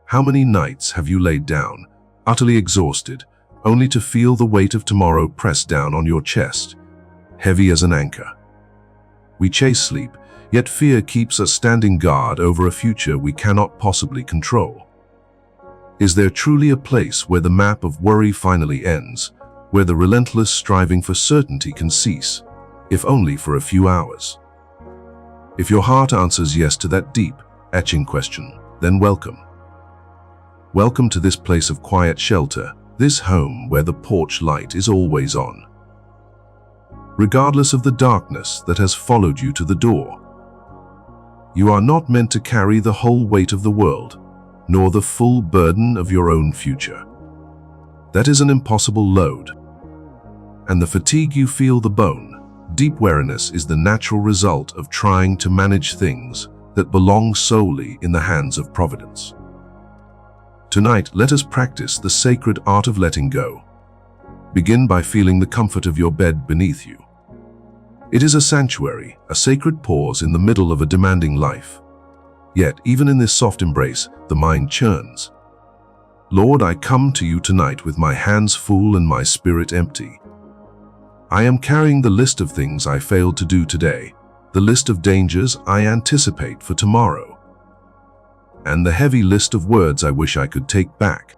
How many nights have you laid down, utterly exhausted, only to feel the weight of tomorrow press down on your chest, heavy as an anchor? We chase sleep, yet fear keeps us standing guard over a future we cannot possibly control. Is there truly a place where the map of worry finally ends, where the relentless striving for certainty can cease, if only for a few hours? If your heart answers yes to that deep, etching question, then welcome. Welcome to this place of quiet shelter, this home where the porch light is always on. Regardless of the darkness that has followed you to the door, you are not meant to carry the whole weight of the world, nor the full burden of your own future. That is an impossible load. And the fatigue you feel, the bone, deep weariness, is the natural result of trying to manage things that belong solely in the hands of Providence. Tonight, let us practice the sacred art of letting go. Begin by feeling the comfort of your bed beneath you. It is a sanctuary, a sacred pause in the middle of a demanding life. Yet, even in this soft embrace, the mind churns. Lord, I come to you tonight with my hands full and my spirit empty. I am carrying the list of things I failed to do today, the list of dangers I anticipate for tomorrow, and the heavy list of words I wish I could take back.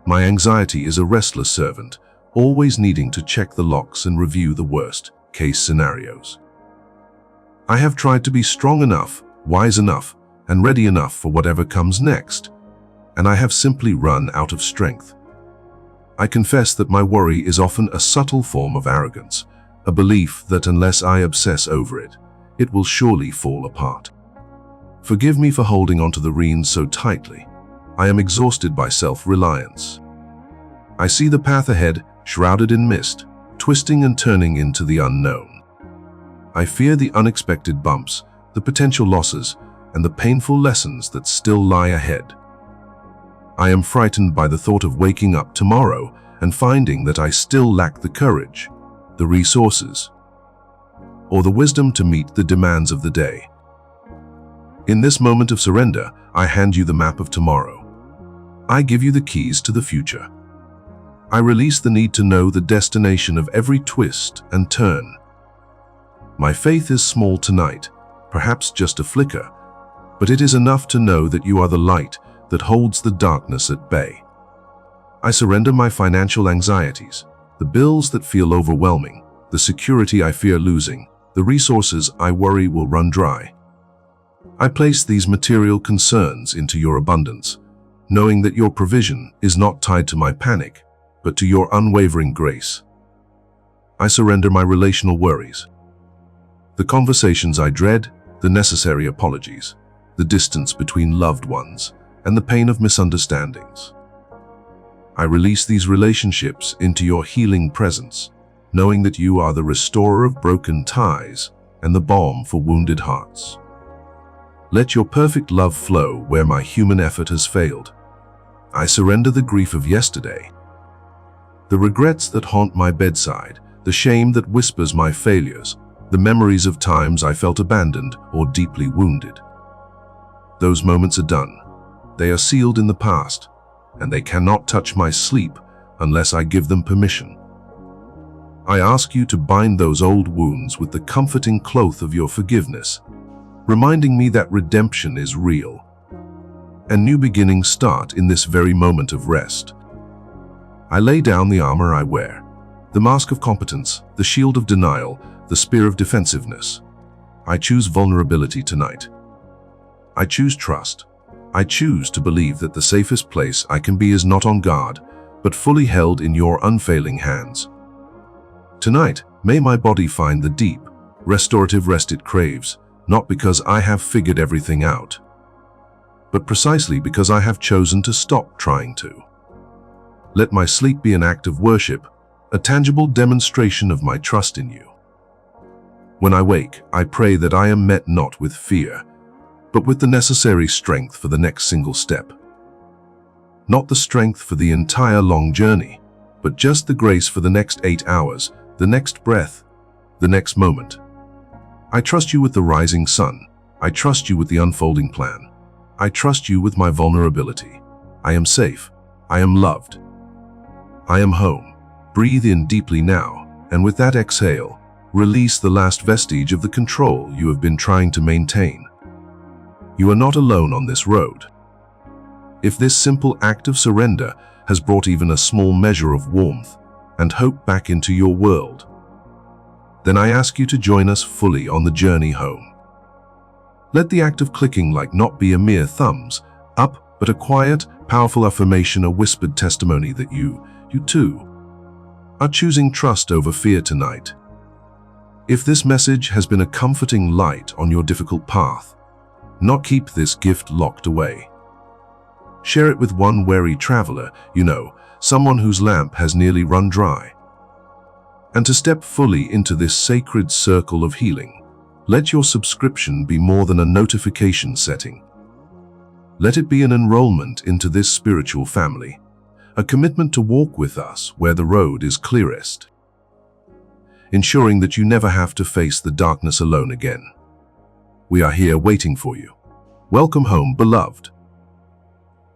My anxiety is a restless servant, always needing to check the locks and review the worst-case scenarios. I have tried to be strong enough, wise enough, and ready enough for whatever comes next, and I have simply run out of strength. I confess that my worry is often a subtle form of arrogance, a belief that unless I obsess over it, it will surely fall apart. Forgive me for holding onto the reins so tightly. I am exhausted by self-reliance. I see the path ahead, shrouded in mist, twisting and turning into the unknown. I fear the unexpected bumps, the potential losses, and the painful lessons that still lie ahead. I am frightened by the thought of waking up tomorrow and finding that I still lack the courage, the resources, or the wisdom to meet the demands of the day. In this moment of surrender, I hand you the map of tomorrow. I give you the keys to the future. I release the need to know the destination of every twist and turn. My faith is small tonight, perhaps just a flicker, but it is enough to know that you are the light that holds the darkness at bay. I surrender my financial anxieties, the bills that feel overwhelming, the security I fear losing, the resources I worry will run dry. I place these material concerns into your abundance, knowing that your provision is not tied to my panic, but to your unwavering grace. I surrender my relational worries, the conversations I dread, the necessary apologies, the distance between loved ones, and the pain of misunderstandings. I release these relationships into your healing presence, knowing that you are the restorer of broken ties and the balm for wounded hearts. Let your perfect love flow where my human effort has failed. I surrender the grief of yesterday, the regrets that haunt my bedside, the shame that whispers my failures, the memories of times I felt abandoned or deeply wounded. Those moments are done. They are sealed in the past, and they cannot touch my sleep unless I give them permission. I ask you to bind those old wounds with the comforting cloth of your forgiveness, reminding me that redemption is real, and new beginnings start in this very moment of rest. I lay down the armor I wear, the mask of competence, the shield of denial, the spear of defensiveness. I choose vulnerability tonight. I choose trust. I choose to believe that the safest place I can be is not on guard, but fully held in your unfailing hands. Tonight, may my body find the deep, restorative rest it craves, not because I have figured everything out, but precisely because I have chosen to stop trying to. Let my sleep be an act of worship, a tangible demonstration of my trust in you. When I wake, I pray that I am met not with fear, but with the necessary strength for the next single step. Not the strength for the entire long journey, but just the grace for the next 8 hours, the next breath, the next moment. I trust you with the rising sun. I trust you with the unfolding plan. I trust you with my vulnerability. I am safe. I am loved. I am home. Breathe in deeply now, and with that exhale, release the last vestige of the control you have been trying to maintain. You are not alone on this road. If this simple act of surrender has brought even a small measure of warmth and hope back into your world, then I ask you to join us fully on the journey home. Let the act of clicking like not be a mere thumbs up, but a quiet, powerful affirmation, a whispered testimony that you too, are choosing trust over fear tonight. If this message has been a comforting light on your difficult path, not keep this gift locked away. Share it with one weary traveler, someone whose lamp has nearly run dry. And to step fully into this sacred circle of healing, let your subscription be more than a notification setting. Let it be an enrollment into this spiritual family, a commitment to walk with us where the road is clearest, ensuring that you never have to face the darkness alone again. We are here waiting for you. Welcome home, beloved.